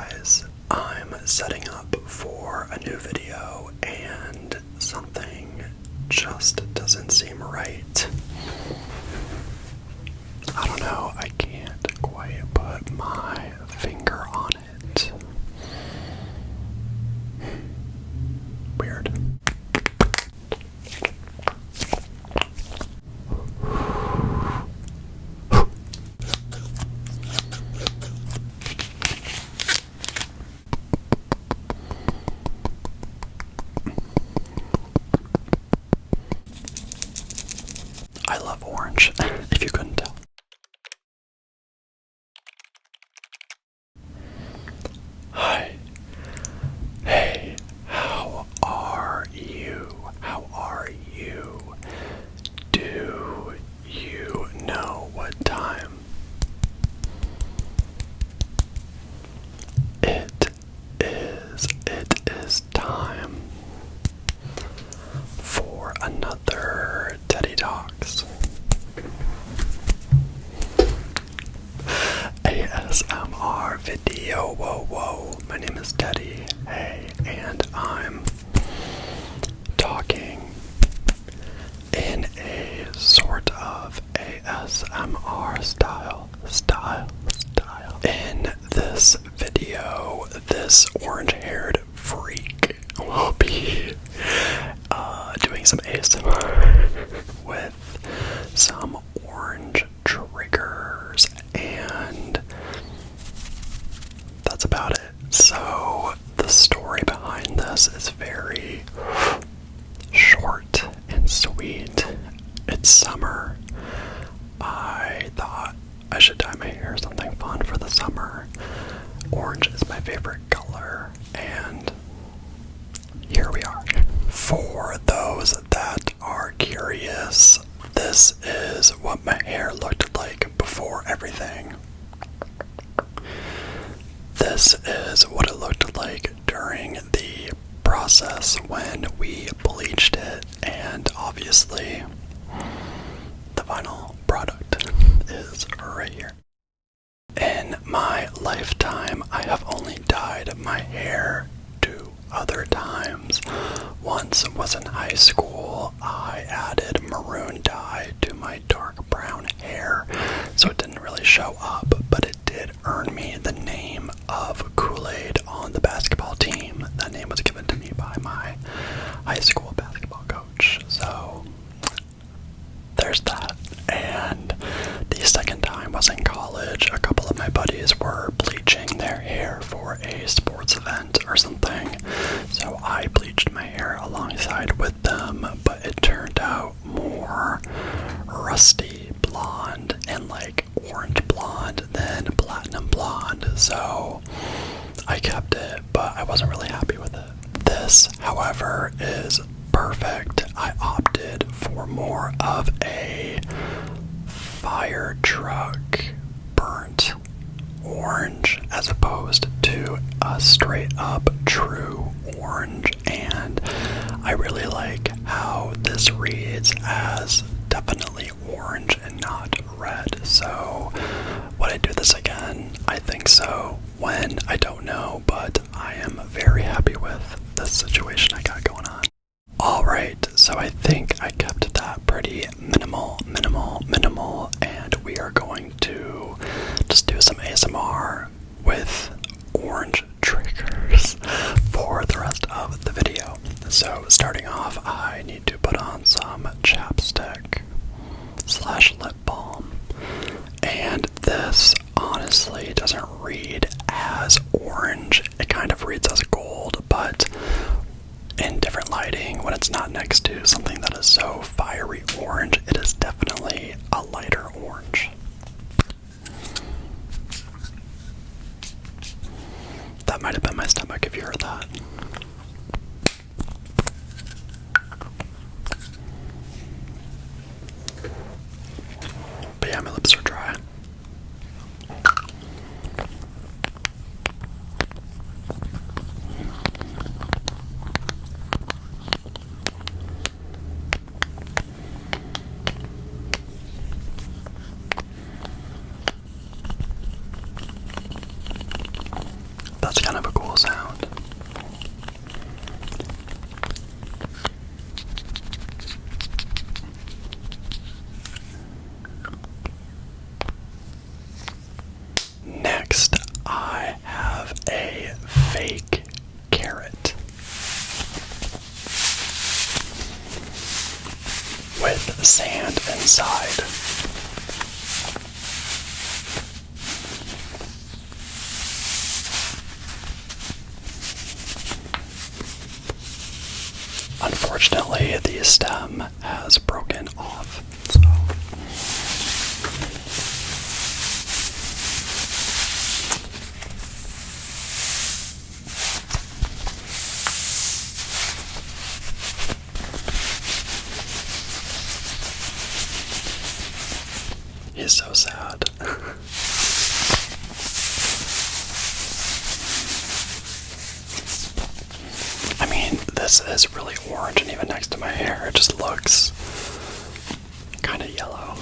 guys, I'm setting up for a new video and something just doesn't seem right. I don't know, I can't quite put my finger on it. Weird. I love orange, if you couldn't tell. Hi. Hey, how are you? How are you? Do you know what time it is? It is time for another Teddy Talks. ASMR video. Whoa. My name is Teddy. Hey, and I'm talking in a sort of ASMR style. In this video, this orange-haired freak will be doing some ASMR with some orange triggers, and that's about it. So the story behind this is very short and sweet. It's summer. I thought I should dye my hair something fun for the summer. Orange is my favorite color, and here we are. For those that are curious, this is what my hair looked like before everything. This is what it looked like during the process when we bleached it, and obviously the final product is right here. In my lifetime, I have only dyed my hair 2 other times. Once was in high school. I added maroon dye to my dark brown hair, so it didn't really show up, but it did earn me the name of Kool-Aid on the basketball team. That name was given to me by my high school basketball coach. So there's that. And the second time was in college. A couple of my buddies were bleaching their hair for a sports event or something, so I bleached my hair alongside with them, but it turned out more rusty blonde and like orange blonde than platinum blonde, so I kept it, but I wasn't really happy with it. This, however, is perfect. I opted for more of a fire truck burnt orange as opposed to a straight up true orange, and I really like how this reads as definitely orange and not red. So would I do this again? I think so. When? I don't know, but I am very happy with this situation I got going on. Alright, so I think I kept that pretty minimal, and we are going to just do some ASMR with orange triggers for the rest of the video. So starting off, I need to put on some chapstick / lip balm, and this honestly doesn't read as orange. It kind of reads as gold, but in different lighting, when it's not next to something that is so fiery orange, it is definitely a lighter orange. That might have been my stomach if you heard that. But yeah, my lips are dry. That's kind of a cool sound. Next, I have a fake carrot with sand inside. Unfortunately, the stem has broken off, so. He's so sad. I mean, this is really orange, and even next to my hair, it just looks kind of yellow.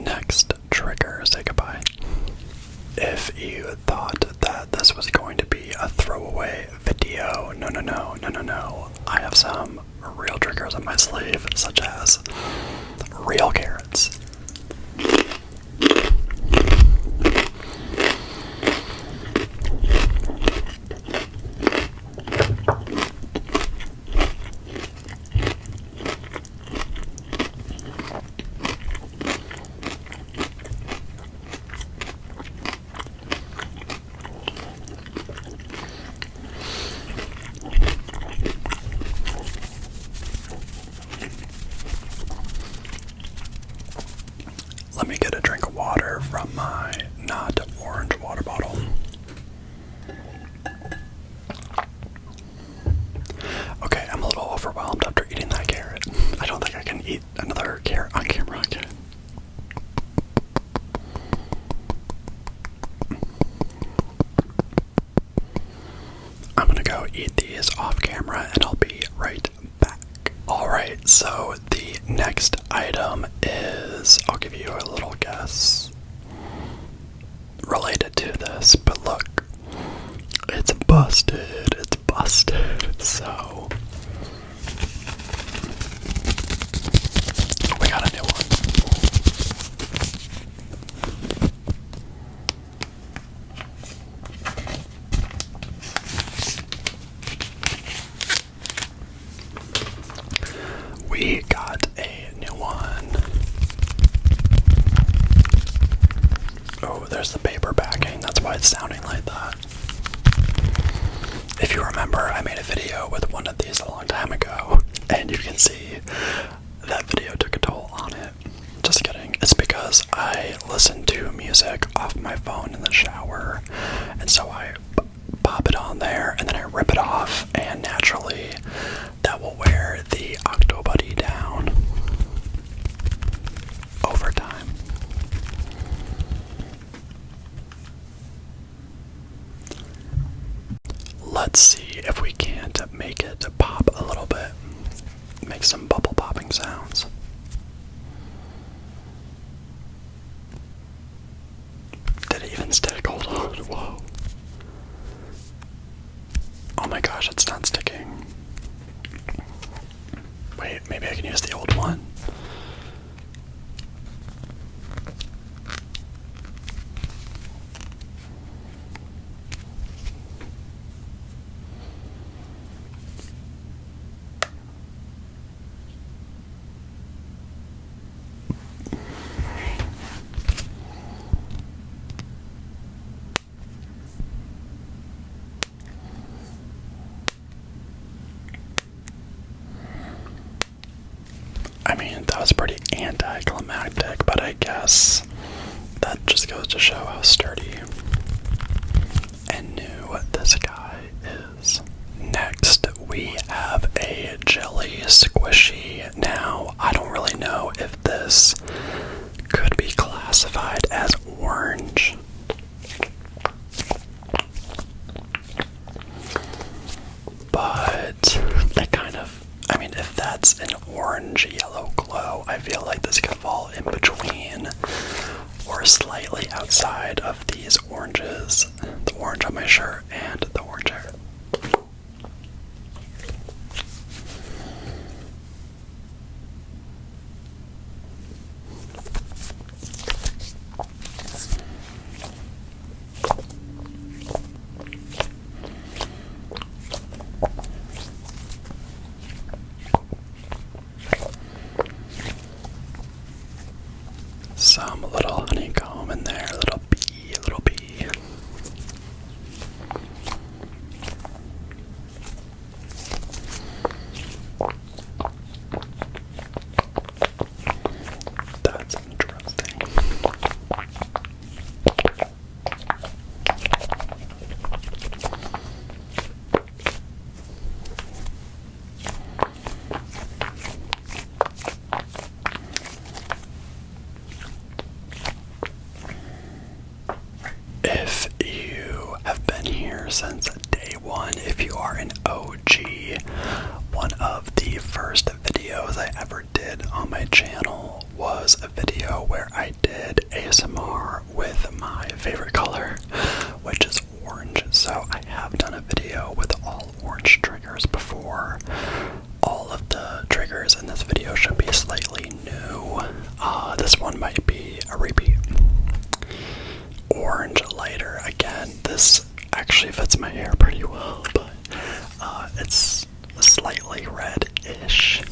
Next trigger, say goodbye. If you thought that this was going to be a throwaway video, no. I have some real triggers on my sleeve, such as real carrots. Let me get a drink of water from my not orange water bottle. Okay, I'm a little overwhelmed after eating that carrot. I don't think I can eat another carrot on camera again. I'm gonna go eat these off camera and I'll be right back. Alright, so the next item is, I'll give you a little guess related to this, but look, it's busted, so we got a new one. We got a new one. Oh, there's the paper backing. That's why it's sounding like that. If you remember, I made a video with one of these a long time ago, and you can see that video took a toll on it. Just kidding. It's because I listen to music off my phone in the shower, and so I pop it on there, and then I rip it off, and naturally that will wear the Octobuddy down over time. Let's see if we can't make it pop a little bit. Make some bubble popping sounds. Did it even stick? Hold on. Whoa. Oh my gosh, it's not sticking. Wait, maybe I can use the old one. I mean, that was pretty anticlimactic, but I guess that just goes to show how sturdy and new this guy is. Next, we have a jelly squishy. Now, I don't really know if this could be classified as orange. But it kind of, I mean, if that's an orange yellow glow, I feel like this could fall in between or slightly outside of these oranges. The orange on my shirt and the orange hair. Some little honeycomb in there, little bee, little bee. That's interesting. If you have been here since day one, if you are an OG, one of the first videos I ever did on my channel was a video where I did ASMR with my favorite color, which is orange. So I have done a video with all orange triggers before. All of the triggers in this video should be slightly new. This one might be a repeat. Orange lighter. Again, this actually fits my hair pretty well, but it's slightly red-ish.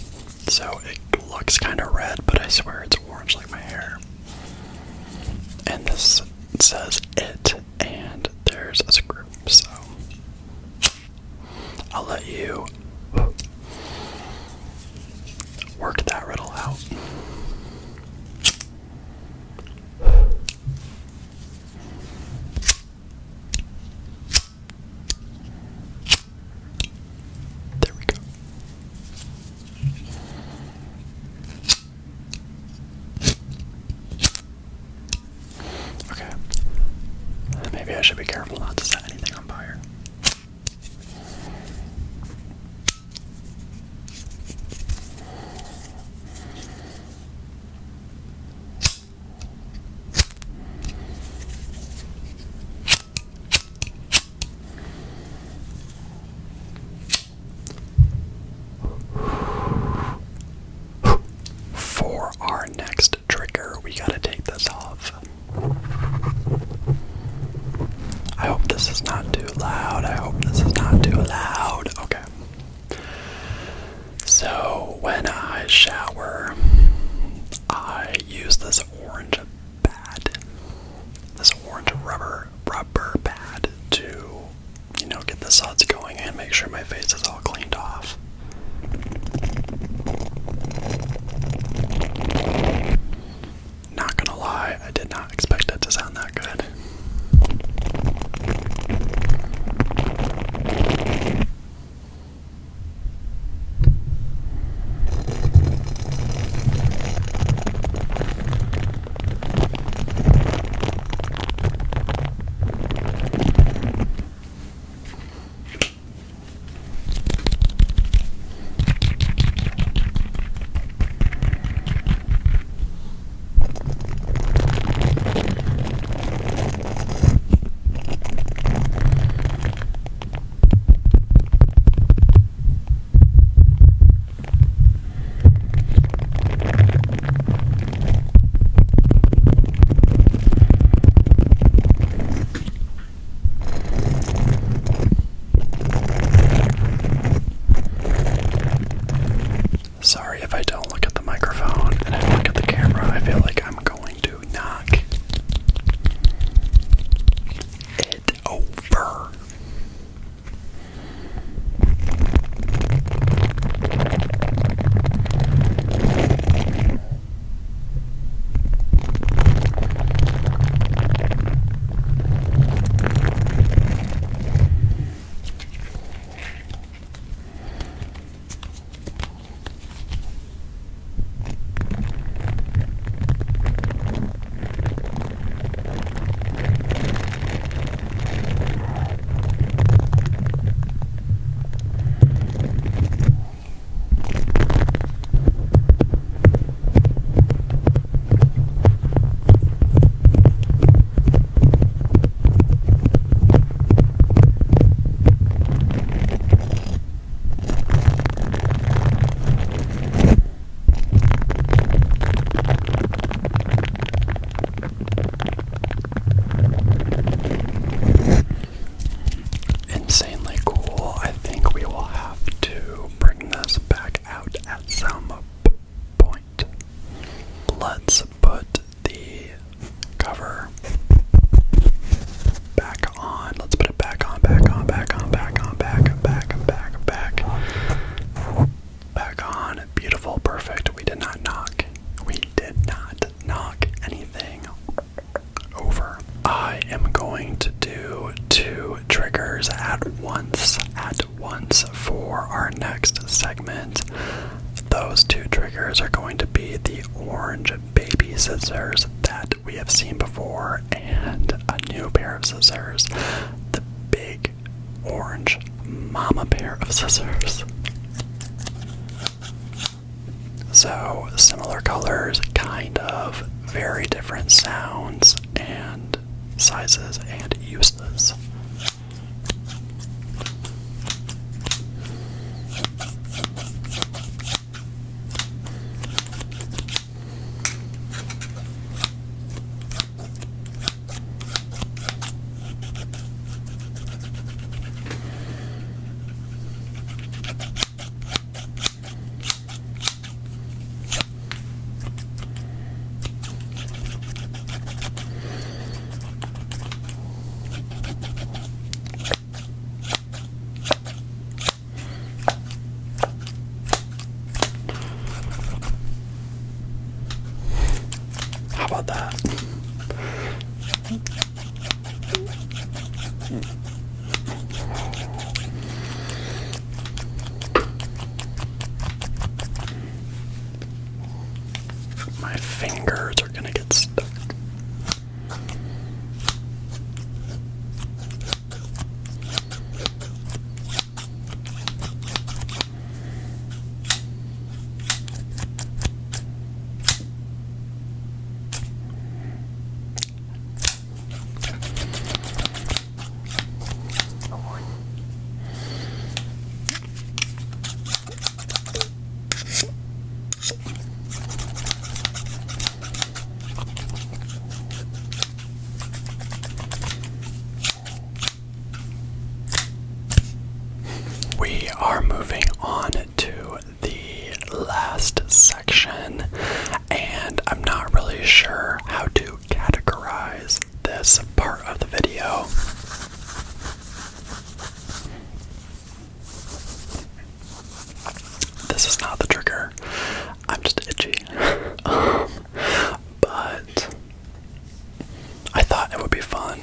So it looks kind of red, but I swear it's orange like my hair. And this says it, and there's a screw, so I'll let you work that riddle out. There we go. Okay. Maybe I should be careful not to set anything on fire. For our next trigger, we gotta take this off. I hope this let's put the cover back on. Let's put it back on, back on, back on, back on, back on. Beautiful, perfect. We did not knock. We did not knock anything over. I am going to do 2 triggers at once for our next segment. Those 2 triggers are going to be the orange baby scissors that we have seen before and a new pair of scissors, the big orange mama pair of scissors. So similar colors, kind of, very different sounds and sizes and uses. How about that? My fingers are gonna get stuck. We are moving on to the last section, and I'm not really sure how to categorize this part of the video. This is not the trigger. I'm just itchy. But I thought it would be fun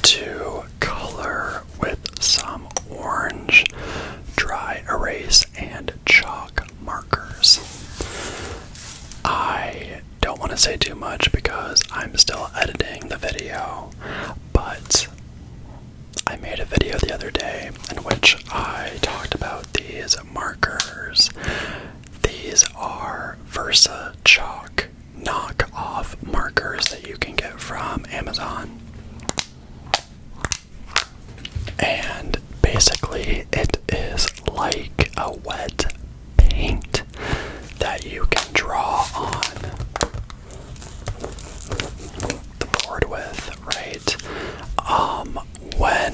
to color with some orange dry erase and chalk markers. I don't want to say too much because I'm still editing the video, but I made a video the other day in which I talked about these markers. These are Versa chalk knockoff markers that you can get from Amazon. And basically it is like a wet paint that you can draw on the board with, right? When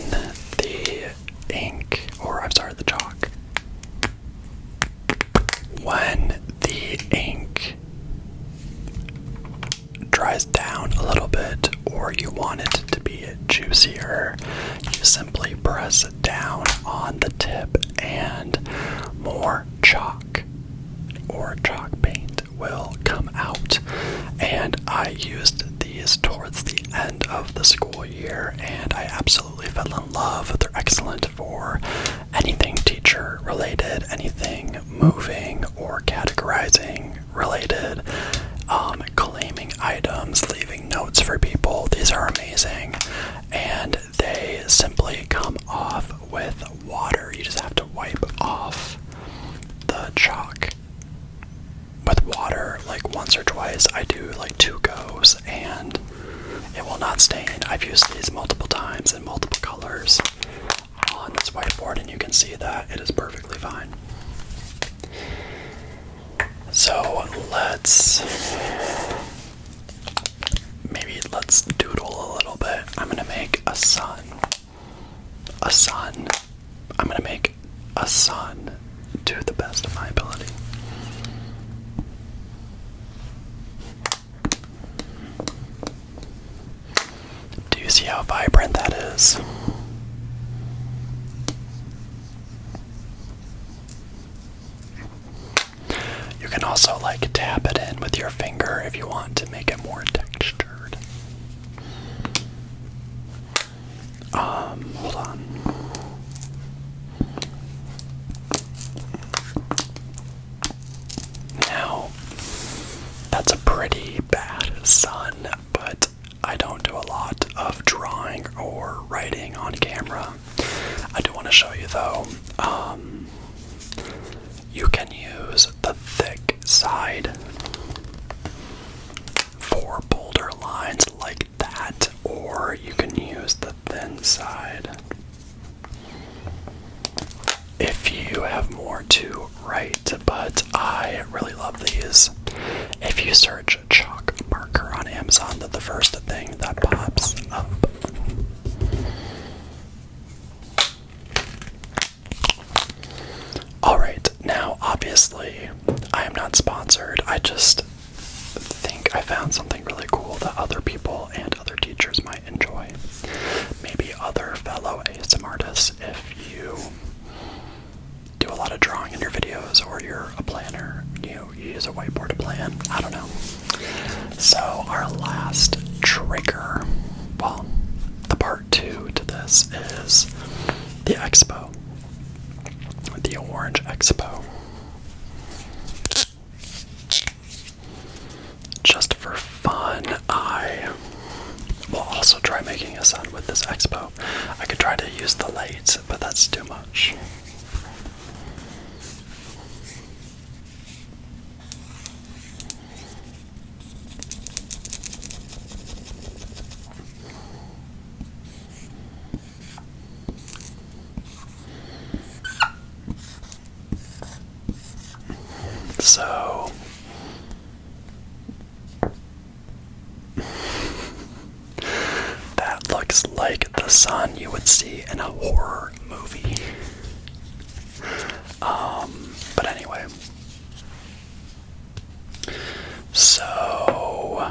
the ink, or I'm sorry, the chalk, when the ink dries down a little bit, or you want it to be juicier, you simply press down on the tip and more chalk or chalk paint will come out. And I used these towards the end of the school year, and I absolutely fell in love. They're excellent for anything teacher related, anything moving or categorizing related, claiming items, leaving notes for people. These are amazing, and they simply come off with water. You just have to wipe off the chalk with water like once or twice. I do like 2 goes and it will not stain. I've used these multiple times in multiple colors on this whiteboard, and you can see that it is perfectly fine. So let's doodle a little bit. I'm gonna make a sun. I'm gonna make a sun to the best of my ability. how vibrant that is. You can also like tap it in with your finger if you want to make it more textured. Hold on. Now, that's a pretty bad sun, but I don't do a lot of drawing or writing on camera. I do want to show you though, you can use the thick side for bolder lines like that, or you can use the thin side if you have more to write, but I really love these. If you search chalk marker on Amazon, that's the first thing that pops up. Alright, now obviously I am not sponsored. I just think I found something really cool that other people and other teachers might enjoy. Maybe other fellow ASM artists if you do a lot of drawing in your videos, or you're a planner, you use a whiteboard to plan. I don't know. So our last trigger, well, the part 2 to this is the expo. The Orange Expo. Just for fun, I will also try making a sun with this expo. I could try to use the lights, but that's too much. So that looks like the sun you would see in a horror movie. But anyway, so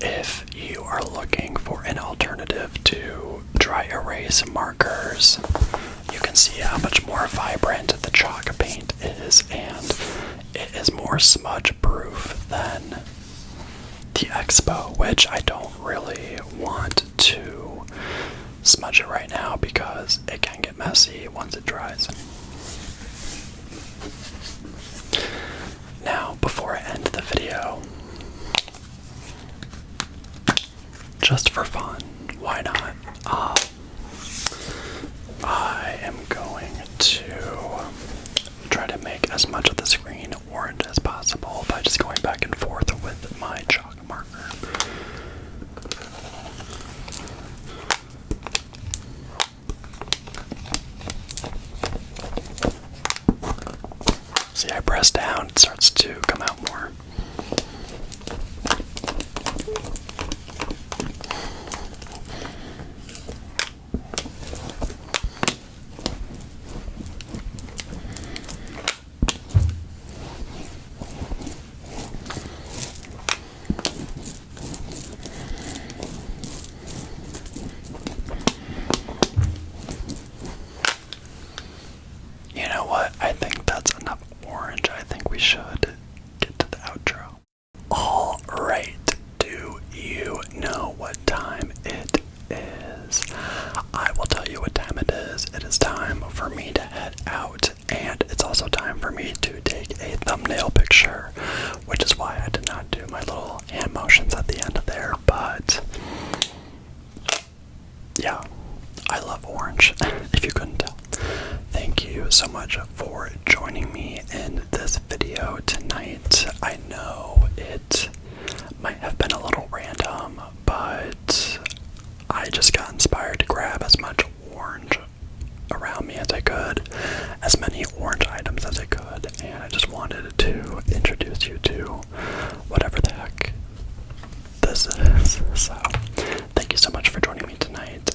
if you are looking for an alternative to dry erase markers, you can see how much more vibrant the chalk paint is, and it is more smudge proof than the Expo, which I don't really want to smudge it right now because it can get messy once it dries. Now, before I end the video, just for fun, why not? I am going to try to make as much of the screen orange as possible by just going back and forth with my chalk marker. See, I press down, it starts to come out more. You know what? I think that's enough orange. I think we should get to the outro. Alright, do you know what time it is? I will tell you what time it is. It is time for me to head out, and it's also time for me to take a thumbnail picture, which is why I did not do my little hand motions at the end of there, but yeah, I love orange, if you couldn't tell. Thank you so much for joining me in this video tonight. I know it might have been a little random, but I just got inspired to grab as much orange around me as I could, as many orange items as I could, and I just wanted to introduce you to whatever the heck this is. So, thank you so much for joining me tonight.